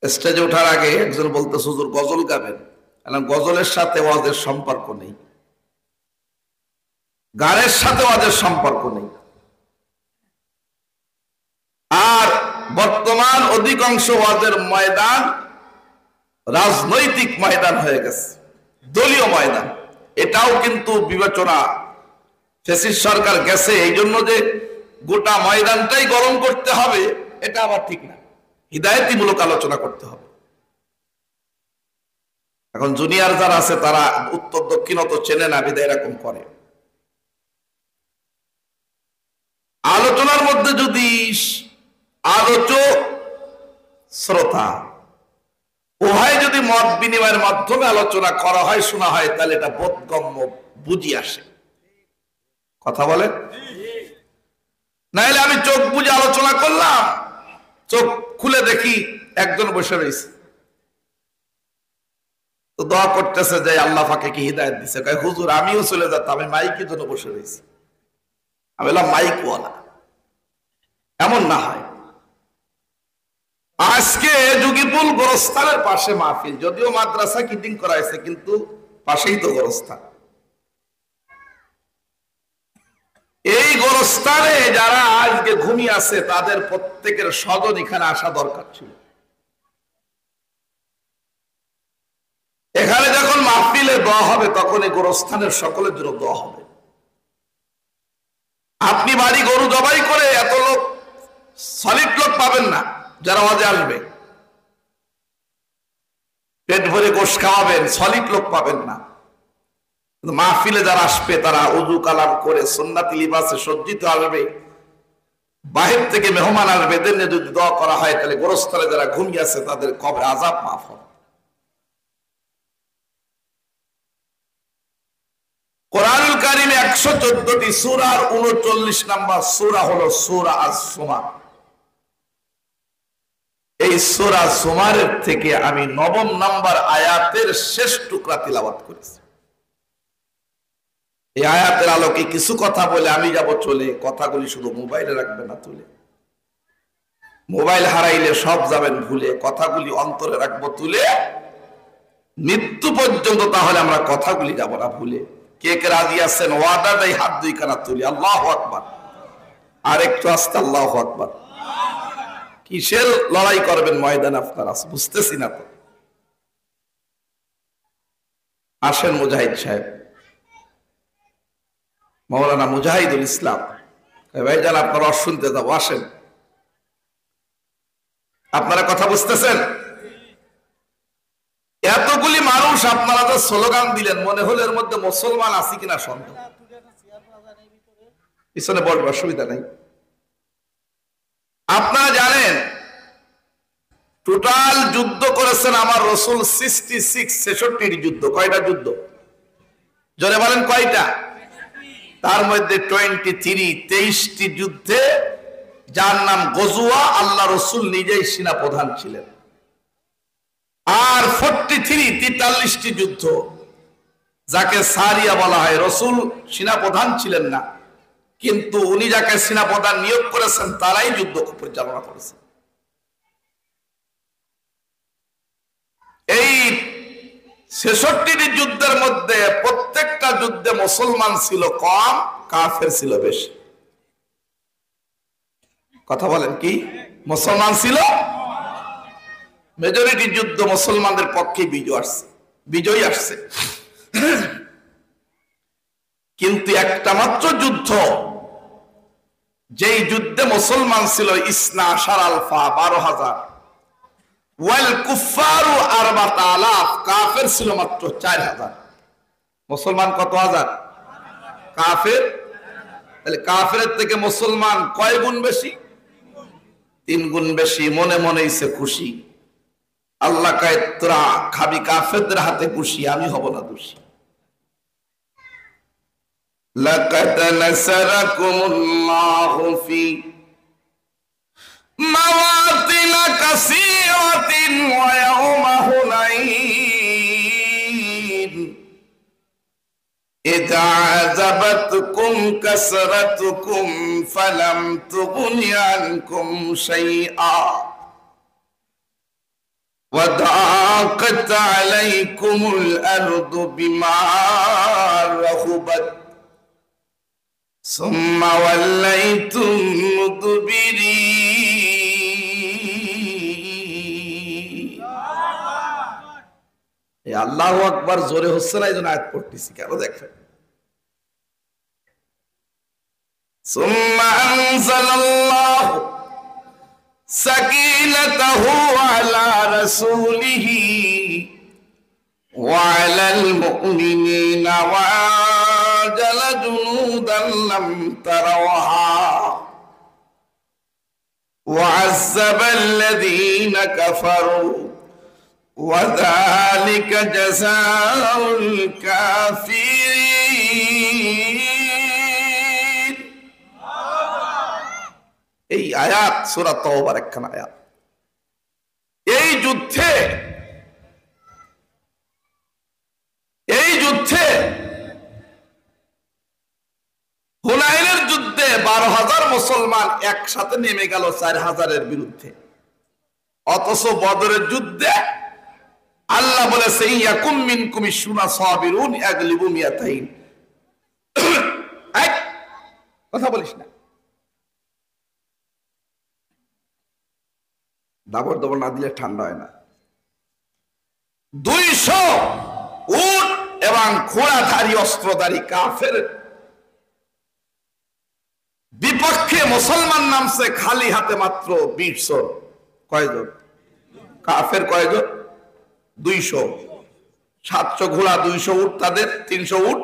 স্টেজে ওঠার আগে একজন বলতে হুজুর গজল গাবেন, গজলের সাথে ওয়াজের সম্পর্ক নেই, গানের সাথে ওয়াজের সম্পর্ক নেই। আর বর্তমান অধিকাংশ ওয়াজের ময়দান রাজনৈতিক ময়দান হয়ে গেছে, দলীয় ময়দান। এটাও কিন্তু বিবেচনা, ফ্যাসিস্ট সরকার গেছে এই জন্য যে গোটা ময়দানটাই গরম করতে হবে, এটা আবার ঠিক না। হিদায়াতিমূলক আলোচনা করতে হবে। এখন জুনিয়র যারা আছে তারা উত্তর দক্ষিণ অত চেনে না, বিদায় এরকম করে। আলোচনার মধ্যে যদি আলোচক শ্রোতা উভয় যদি মত বিনিময়ের মাধ্যমে আলোচনা করা হয়, শোনা হয়, তাহলে এটা বোধগম্য, বুঝি আসে। কথা বলে নাইলে আমি চোখ বুঝে আলোচনা করলাম, চোখ খুলে দেখি একজন বসে রয়েছে, তো দোয়া করতেছে যে আল্লাহ পাকে কি হিদায়াত দিছে। কয় হুজুর আমিও চলে যেতাম, আমি মাইকের জন্য বসে রয়েছি। আমি বললাম মাইকওয়ালা, এমন না হয়। আজকে যুগীপুল গোরস্থানের পাশে মাহফিল, যদিও মাদ্রাসা কিটিং করা হয়েছে, কিন্তু পাশেই তো গোরস্থান। এই গোরস্থানে যারা আজকে ঘুমিয়ে আছে তাদের প্রত্যেকের স্বজন এখানে আসা দরকার ছিল। এখানে যখন মাহফিলে দোয়া হবে তখন এই গোরস্থানের সকলের জন্য দোয়া হবে। আপনি বাড়ি গরু জবাই করে এত লোক, সলিড লোক পাবেন না যারা ওয়াজে আসবে। পেট ভরে গোশ খাওয়াবেন, সলিড লোক পাবেন না। মাহফিলে যারা আসবে তারা উযু কালাম করে সুন্নতি লিবাসে সজ্জিত আসবে, বাহির থেকে মেহমান আসবে। এদের নিয়ে যদি দোয়া করা হয় তাহলে গোরস্থানে যারা ঘুমিয়ে আছে তাদের কবরে আযাব মাফ হবে। কোরআনুল কারীমে 114টি সূরার 39 নম্বর সূরা হলো সূরা আস-সুমার। এই সূরা সুমারের থেকে আমি 9 নম্বর আয়াতের শেষ টুকরা তিলাওয়াত করেছি। এই আয়াতের আলোকে কিছু কথা বলে আমি যাব চলে। কথাগুলি শুধু মোবাইলে রাখবে না তুলে, মোবাইল হারাইলে সব যাবেন ভুলে। কথাগুলি অন্তরে রাখবো তুলে, মৃত্যু পর্যন্ত। তাহলে আমরা কথাগুলি যাব না ভুলে। কে কে রাজি আছেন? ওয়াদা দেয়, হাত দুই কানা তুলি। আল্লাহু আকবার। আর একটু আস্তে আল্লাহু আকবার। কিসের লড়াই করবেন ময়দান আপনারা? বুঝতেছি না তো। আসেন মুজাহিদ সাহেব, মাওলানা মুজাহিদুল ইসলাম ভাইজান, আপনারা শুনতে যাবো, আসেন। আপনারা কথা বুঝতেছেন? এতগুলি মানুষ আপনারা তো স্লোগান দিলেন, মনে হলো এর মধ্যে মুসলমান আছে কিনা সন্দেহ। পিছনে বলবো, অসুবিধা নাই। আপনারা জানেন টোটাল যুদ্ধ করেছেন আমার রসুল 66 যুদ্ধ। কয়টা যুদ্ধ? জোরে বলেন কয়টা? তার মধ্যে 23টি যুদ্ধে, যার নাম গজওয়া, আল্লাহ রসুল নিজেই সেনা প্রধান ছিলেন। আর 43টি যুদ্ধ যাকে সারিয়া বলা হয়, রসুল সেনা প্রধান ছিলেন না, কিন্তু উনি যাকে সেনা প্রধান নিয়োগ করেছেন তারাই যুদ্ধ পরিচালনা করেছেন। এই 66টি যুদ্ধের মধ্যে প্রত্যেকটা যুদ্ধে মুসলমান ছিল কম, কাফের ছিল বেশি। কথা বলেন কি? মুসলমান ছিল মেজরিটি যুদ্ধ মুসলমানদের পক্ষে বিজয় আসছে। কিন্তু একটা মাত্র যুদ্ধ, যেই যুদ্ধে মুসলমান ছিল 12,000 ওয়াল কুফারু 4,000, কাফের ছিল মাত্র 4,000। মুসলমান কত হাজার? কাফের। তাহলে কাফের থেকে মুসলমান কয় গুণ বেশি? 3 গুণ বেশি। মনে মনে সে খুশি। আল্লাহ কয় তোরা খাবি কাফেরদের হাতে খুশি, আমি হব না দোষী। লাকাদ নাসারাকুমুল্লাহু ফি মাওয়াতিন কাসীরাতিন ওয়া ইয়াওমা হুনাইন ইযা আযাবাতকুম কাসরাতুকুম ফালাম তুগনি আনকুম শাইআ وضاقت عليكم الأرض بما رحبت ثم وليتم مدبرين আল্লাহু আকবার জোরে হচ্ছে না, এইজন্য আয়াত পড়তেছি কেন দেখেন। ثم أنزل الله سكينته على رسوله وعلى المؤمنين وأنزل جنودا لم تروها وعذب الذين كفروا وذلك جزاء الكافرين। এই আয়াত সূরা তাওবার একখানা আয়াত। এই যুদ্ধে হুনাইনের যুদ্ধে 12,000 মুসলমান একসাথে নেমে গেল 4,000-এর বিরুদ্ধে। অথচ বদরের যুদ্ধে আল্লাহ বলেছে ইয়াকুম মিনকুম ইশরুনা সাবিরুন ইয়াগলিবু মিয়াতাইন। কথা বলিস না, দাবর দাবর না দিলে ঠান্ডা হয় না। 200 উট এবং ঘোড়াধারী অস্ত্রধারী কাফের বিপক্ষে মুসলমান নামছে খালি হাতে মাত্র 20 জন। কয়জন? কাফের কয়জন? 200। 700 ঘোড়া, 200 উট তাদের, 300 উট।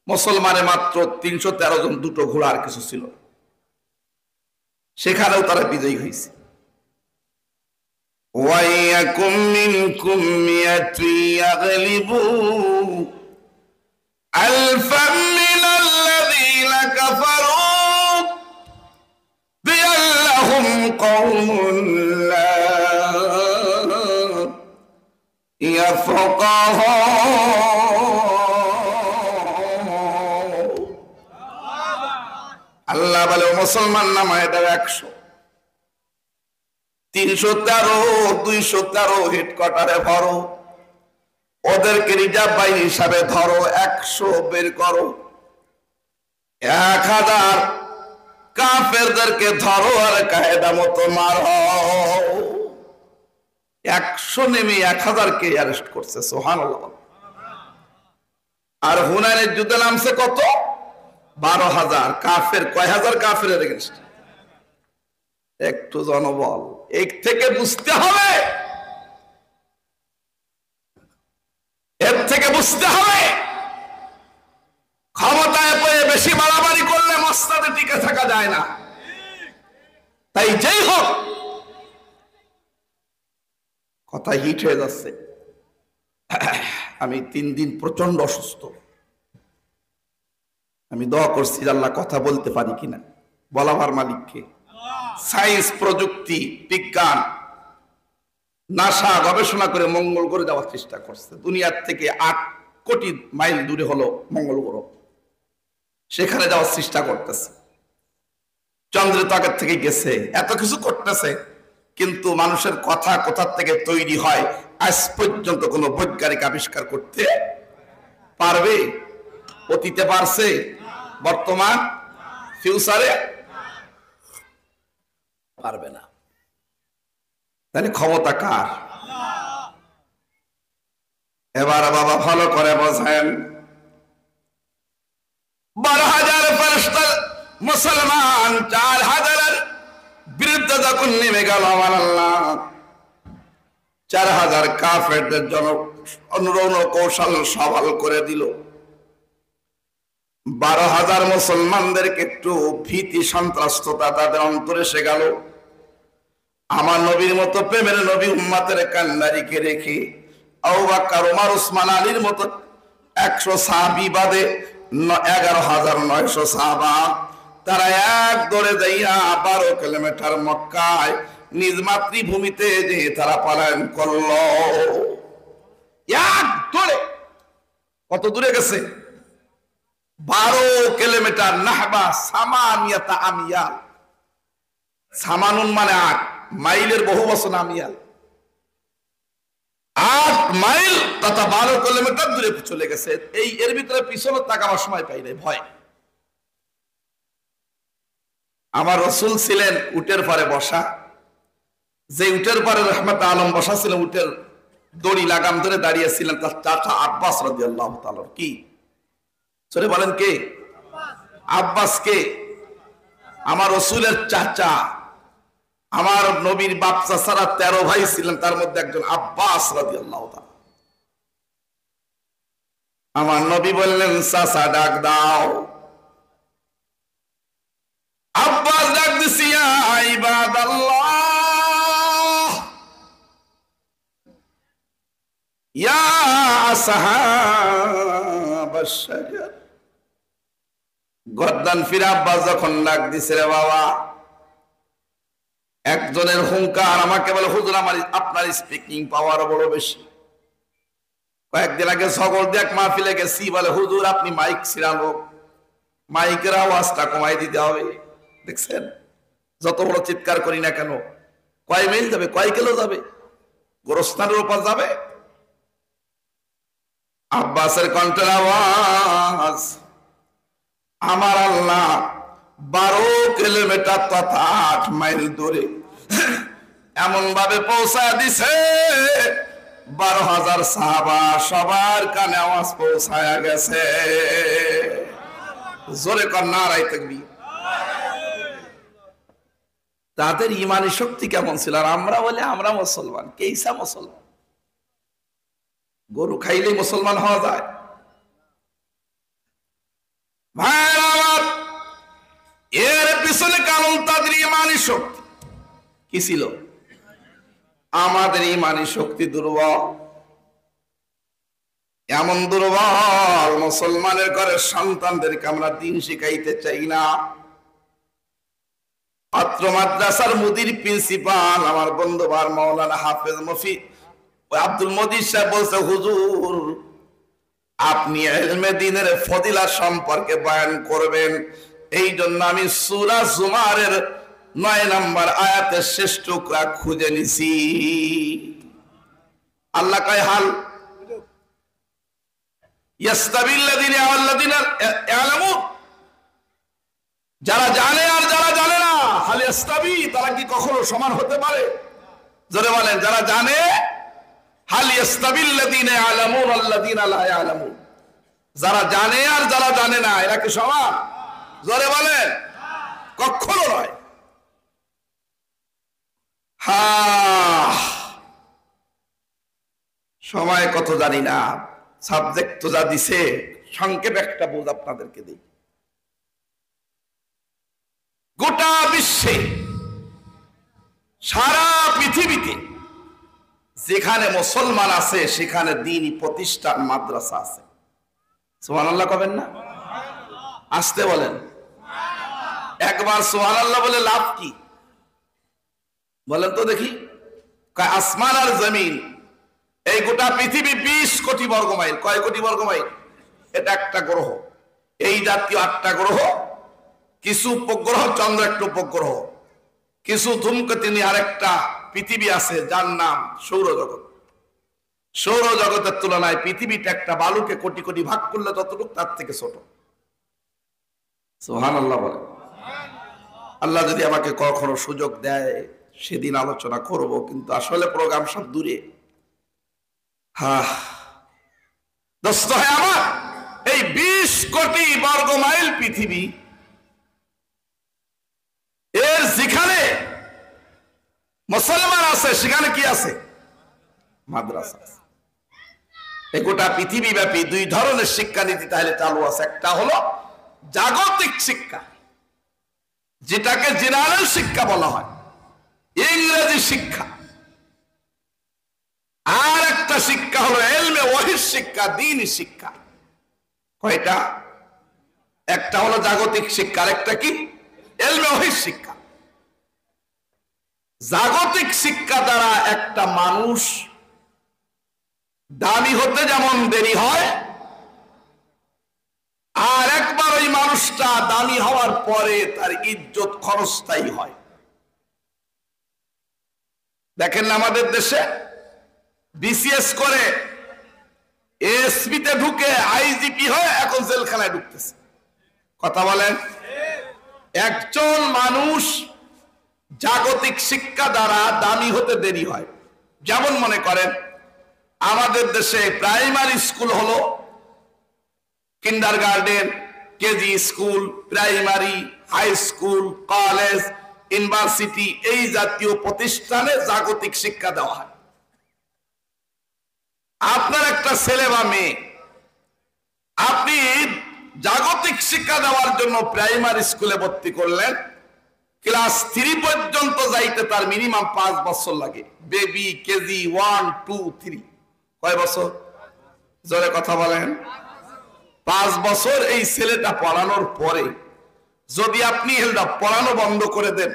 মুসলমানে মাত্র 313 জন, 2টো ঘোড়া আর কিছু ছিল। সেখানেও তারা বিজয়ী হয়েছে। وَيَكُنْ مِنْكُمْ مِائَةٌ يَغْلِبُوا أَلْفًا مِنَ الَّذِينَ كَفَرُوا بِأَنَّهُمْ قَوْمٌ لَا يَفْقَهُونَ। আল্লাহ বলে মুসলমান নামায় দাও 100, 313, 213 হেডকোয়ার্টারে ভরো, ওদেরকে রিজার্ভ বাহিনী হিসাবে ধরো, 100 বের করো, 1000 কাফেরদেরকে ধরো আর কায়দা মতো মারো। 100 নেমে 1000-কে অ্যারেস্ট করছে। সুবহানাল্লাহ। আর হুনাইনের যুদ্ধে নামছে কত? 12,000 কাফের। কয় হাজার কাফেরের এগেইনস্ট? একটু জনবল। এক থেকে বুঝতে হবে, এর থেকে বুঝতে হবে ক্ষমতায় পেয়ে বেশি মারামারি করলে মসনদে টিকে থাকা যায় না। তাই যেই হোক, কথা হিট হয়ে যাচ্ছে। আমি 3 দিন প্রচন্ড অসুস্থ। আমি দোয়া করছি আল্লাহ কথা বলতে পারি কিনা, বলাবার মালিককে। সায়েন্স, প্রযুক্তি, বিজ্ঞান, নাসা গবেষণা করে মঙ্গল গ্রহে যাওয়ার চেষ্টা করছে। দুনিয়ার থেকে 8 কোটি মাইল দূরে হলো মঙ্গল গ্রহ, সেখানে যাওয়ার চেষ্টা করতেছে। চন্দ্রের তো আগের থেকে গেছে, এত কিছু করতেছে, কিন্তু মানুষের কথা কোথা থেকে তৈরি হয় আজ পর্যন্ত কোনো বৈজ্ঞানিক আবিষ্কার করতে পারবে? অতীতে পারছে, বর্তমান, ফিউচারে পারবে না। তাহলে ক্ষমতা কার? এবার বাবা ভালো করে বোঝেন। 12,000 ফেরেশতা মুসলমান 4,000-এর বিরুদ্ধে যখন নেমে গেল আমার আল্লাহ, 4,000 কাফেরদের জন্য অনুরণ কৌশল সবল করে দিল। 12,000 মুসলমানদেরকে একটু ভীতি সন্ত্রস্ততা তাদের অন্তরে এসে গেল। আমার নবীর মতো প্রেমের নবী উম্মতের কান্ডারিকে রেখে আবু বকর, ওমর, ওসমান, আলীর মতো 100 সাহাবী বাদে 11,900 সাহাবা, তারা এক দৌড়ে যাইয়া 12 কিলোমিটার মক্কায় নিজ মাতৃভূমিতে যে তারা পলায়ন করল। এক দৌড়ে কত দূরে গেছে? 12 কিলোমিটার। নাহবা সামানিয়াতা আমিয়াল। সামানুন মানে 8 মাইলের বহু বচন আমিয়াল। মাইল তথা 12 কিলোমিটার দূরে চলে গেছে। এর ভিতরে পিছনে তাকাবার সময় পাই নাই, ভয়। আমার রাসূল ছিলেন উটের পরে বসা, যে উটের পরে রহমত আলম বসা ছিলেন, উটের দড়ি লাগাম ধরে দাঁড়িয়েছিলেন তার চাচা আব্বাস রাদিয়াল্লাহু তাআলা। কি সরে বলেন, কে? আব্বাস। কে? আমার রাসূলের চাচা। আমার নবীর বাপ চাচারা 13 ভাই ছিলেন, তার মধ্যে একজন আব্বাস রাদিয়াল্লাহু তাআলা। আমার নবী বললেন, চাচা ডাক দাও। আব্বাস ডাক দিছি, ইয়া ইবাদাল্লাহ, ইয়া আসহাবাশ শাজার। গর্দান ফিরে আব্বাস যখন ডাক দিছে, রে বাবা, একজনের হুঙ্কার আমাকে বলে, হুজুর আমার আপনার স্পিকিং পাওয়ার বড় বেশি। কয়েকদিন আগে সগর দেখ মাহফিলে গেছি, বলে হুজুর আপনি মাইক ছিড়ানো, মাইকের আওয়াজটা কমাই দিতে হবে। দেখছেন যত বড় চিৎকার করি না কেন, কয় মিল যাবে, কয় কিলো যাবে, গোরস্থানের উপর যাবে। আব্বাসের কণ্ঠের আওয়াজ, আমার আল্লাহ 12 কিলোমিটার তথা 8 মাইল দূরে এমন ভাবে পৌঁছা দিছে, 12,000 সাহাবা সবার কানে আওয়াজ পৌঁছায়া গেছে। জোরে কর নারায়ে তাকবীর। তাদের ইমানি শক্তি কেমন ছিল? আর আমরা বলে আমরা মুসলমান, কেইসা মুসলমান? গরু খাইলেই মুসলমান হওয়া যায়? এর পিছনে কারণ তাদের ইমানি শক্তি কি ছিল? আমাদের ইমানি শক্তি দুর্বল। এমন দুর্বল, মুসলমানের ঘরের সন্তানদেরকে আমরা দিন শিখাইতে চাই না। পাত্র মাদ্রাসার মুদির প্রিন্সিপাল আমার বন্ধু ভার মাওলানা হাফেজ মুফতি আব্দুল মজিদ সাহেব বলছে, হুজুর আপনি ইলমে দ্বীনের ফজিলত সম্পর্কে বয়ান করবেন, এই জন্য আমি সূরা জুমারের 9 নম্বর আয়াতের শেষ টুকরা খুঁজে নিছি। আল্লাহ কয়, হাল ইয়াস্তাবিল্লাযিনা ওয়াল্লাযিনা ইয়ালামুন, যারা জানে আর যারা জানে না, হাল ইয়াস্তাবি, তারা কি কখনো সমান হতে পারে? জোরে বলেন, যারা জানে, হাল ইয়াস্তাবিল্লাযিনা ইয়ালামুন ওয়াল্লাযিনা লা ইয়ালামুন, যারা জানে আর যারা জানে না, এরা কি সমান? জোরে বলেন, কখনো নয়। সময় কত জানি না, সাবজেক্ট তো যা দিছে, সংক্ষেপ একটা বোঝ আপনাদেরকে দিই। গোটা বিশ্বে, সারা পৃথিবীতে যেখানে মুসলমান আছে সেখানে দ্বীনি প্রতিষ্ঠান, মাদ্রাসা আছে। সুবহানাল্লাহ কবেন না? আসতে বলেন একবার সুবহানাল্লাহ বলে লাভ কি বলেন তো দেখি। আসমান আর জমিন, এই গোটা পৃথিবী 20 কোটি বর্গ মাইল। কয় কোটি বর্গ মাইল? এটা একটা গ্রহ। এই জাতীয় 8টা গ্রহ, কিছু উপগ্রহ, চন্দ্র একটা উপগ্রহ, কিছু ধূমকেতু, আরেকটা পৃথিবী আছে যার নাম সৌরজগৎ। সৌরজগতের তুলনায় পৃথিবীটা একটা বালুকে কোটি কোটি ভাগ করলে যতটুকু, তার থেকে ছোট। সুবহানাল্লাহ বলে। আল্লাহ যদি আমাকে কখনো সুযোগ দেয় সেদিন আলোচনা করব, কিন্তু আসলে প্রোগ্রাম সব দূরে। দোস্ত হয় আমার, এই 20 কোটি বর্গ মাইল পৃথিবী, এর যেখানে মুসলমান আছে সেখানে কি আছে? মাদ্রাসা আছে। এই গোটা পৃথিবী ব্যাপী 2 ধরনের শিক্ষানীতি তাহলে চালু আছে। একটা হলো জাগতিক শিক্ষা, যেটাকে জেনারেল শিক্ষা বলা হয়, ইংরেজি শিক্ষা। আর একটা শিক্ষা হলো ইলমে ওয়াহির শিক্ষা, দ্বীনি শিক্ষা। কয়টা? একটা হলো জাগতিক শিক্ষা, আরেকটা কি? ইলমে ওয়াহির শিক্ষা। জাগতিক শিক্ষা দ্বারা একটা মানুষ দামি হতে যেমন দেরি হয়, আর একবার ওই মানুষটা দামি হওয়ার পরে তার ইজ্জত ক্ষণস্থায়ী হয়। দেখেন না আমাদের দেশে বিসিএস করে এসপি তে ঢুকে আইজিপি হয়ে এখন জেলখানায় ঢুকতেছে। কথা বলেন। একজন মানুষ জাগতিক শিক্ষা দ্বারা দামি হতে দেরি হয়। যেমন মনে করেন আমাদের দেশে প্রাইমারি স্কুল হলো kindergarten, KG school, primary, high school, college, university, এই জাতীয় প্রতিষ্ঠানে জাগতিক শিক্ষা দেওয়া হয়। আপনার একটা ছেলে বা মেয়ে, আপনি জাগতিক শিক্ষা দেওয়ার জন্য প্রাইমারি স্কুলে ভর্তি করলেন, ক্লাস 3 পর্যন্ত যাইতে তার মিনিমাম 5 বছর লাগে। বেবি, কেজি 1, 2, 3, কয় বছর? জোরে কথা বলেন। 5 বছর এই ছেলেটা পড়ানোর পরে যদি আপনি পড়ানো বন্ধ করে দেন,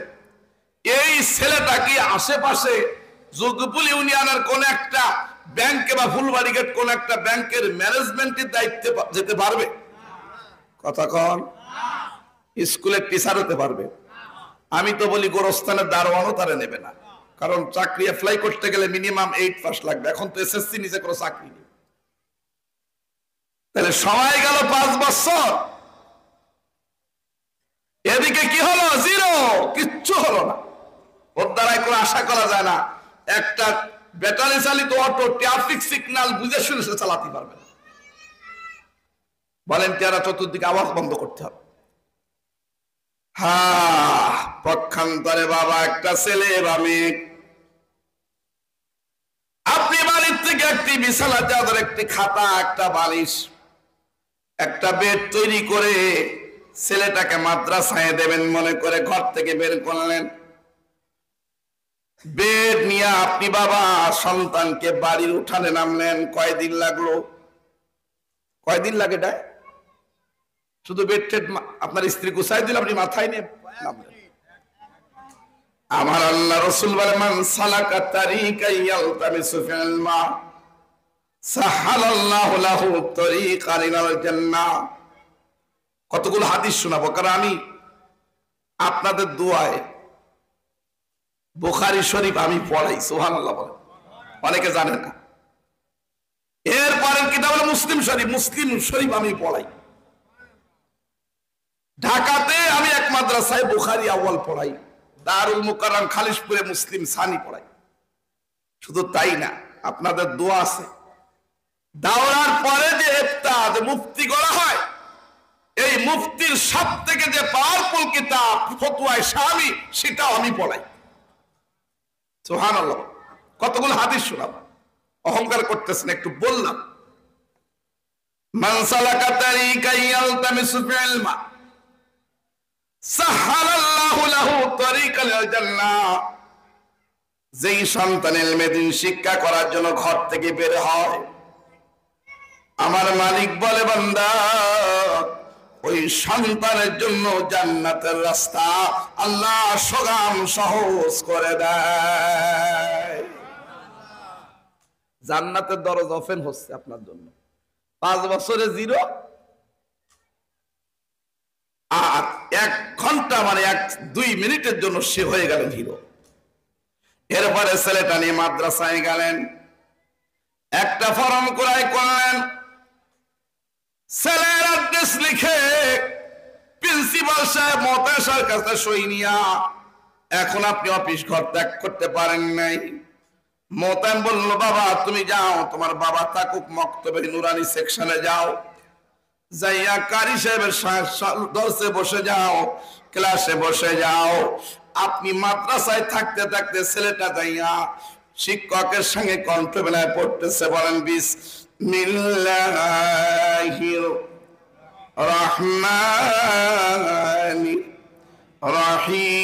এই ছেলেটা কি আশেপাশে যোগপুল ইউনিয়নের কোন একটা ব্যাংকে বা ফুলবাড়িঘাট কোন একটা ব্যাংকের ম্যানেজমেন্টের দায়িত্বে যেতে পারবে? কথা কন। স্কুলের টিচার হতে পারবে? আমি তো বলি গোরস্থানের দারোয়ানও তারা নেবে না, কারণ চাকরি অ্যাপ্লাই করতে গেলে মিনিমাম 8 পাস লাগবে। এখন তো এসএসসি নিচে কোনো চাকরি নেই। তাহলে সময় গেল 5 বছর, এদিকে কি হলো? জিরো, কিচ্ছু হলো না। ওর দ্বারাই কোনো আশা করা যায় না একটা ব্যাটারি চালিত অটো ট্রাফিক সিগন্যাল বুঝে শুনে সে চালাতে পারবে না। ভলেন্টিয়াররা চতুর্দিকে আওয়াজ বন্ধ করতে হবে। হ্যাঁ, পক্ষান্তরে বাবা একটা ছেলে বা মেয়ে, আপনি বাড়ির থেকে একটি বিছানা চাদর, একটি খাতা, একটা বালিশ, একটা বেড তৈরি করে ছেলেটাকে মাদ্রাসায় দেবেন মনে করে ঘর থেকে বের করলেন। বেড নিয়ে আপনি বাবা সন্তানকে বাড়ির উঠানে নামলেন। কয়দিন লাগলো? কয়দিন লাগে? শুধু বেড টেড আপনার স্ত্রী গুছাই দিল, আপনি মাথায় নিয়ে নামলেন। আমার আল্লাহ রাসূল বলে, মান সালাকা তারিকা ইয়ালতামিসু ফিল মা সাহালাল্লাহু লাহু তারিকান ইলাল জান্নাহ। কতগুলো হাদিস শোনাবো, কারণ আমি আপনাদের দোয়ায় বুখারী শরীফ আমি পড়াই। সুবহানাল্লাহ বলে, অনেকে জানে না। এরপরের কিতাব হলো মুসলিম শরীফ। মুসলিম শরীফ আমি পড়াই। ঢাকাতে আমি এক মাদ্রাসায় বুখারী আউয়াল পড়াই, দারুল মুকাররম খালিশপুরে মুসলিম সানি পড়াই। শুধু তাই না, আপনাদের দোয়া আছে। দাওরার পরে যে ইফতাহ, যে মুফতি করা হয়, এই মুফতির সবথেকে যে পাওয়ারফুল কিতাব ফতোয়ায়ে শামি, সেটাও আমি পড়াই। সুবহানাল্লাহ। কতগুলো হাদিস শোনাবো, অহংকার করতেছেন একটু বললাম। মান সালাকা তারিকা ইয়ালতামিসু ফিল মা সাহালাল্লাহু লাহু তারিকাল জান্নাহ। যেই সন্তান ইলমে দ্বীন শিক্ষা করার জন্য ঘর থেকে বের হয়, আমার মালিক বলে, বান্দা ওই সন্তানের জন্য জান্নাতের রাস্তা আল্লাহ সুগম সহজ করে দেয়। জান্নাতের দরজা ওপেন হচ্ছে আপনার জন্য। 5 বছরে জিরো, আর 1 ঘন্টা মানে 1-2 মিনিটের জন্য সে হয়ে গেলেন হিরো। এরপরে ছেলেটা নিয়ে মাদ্রাসায় গেলেন, একটা ফর্ম ক্রয় করলেন, ছেলের অ্যাড্রেস লিখে প্রিন্সিপাল সাহেব মহাশয়ের কাছে সই নিয়া, এখন আপনি অফিস ঘর ত্যাগ করতে পারেন নাই। মোতায়েম বলল, বাবা তুমি যাও, তোমার বাবা থাকুক মক্তবে নুরানি সেকশনে যাও, যাইয়া কারি সাহেবের দর্শে বসে যাও, ক্লাসে বসে যাও। আপনি মাদ্রাসায় থাকতে থাকতে ছেলেটা যাইয়া শিক্ষকের সঙ্গে কণ্ঠ মেলায় পড়তেছে, বলেন বিসমিল্লাহির রহমানির রহিম।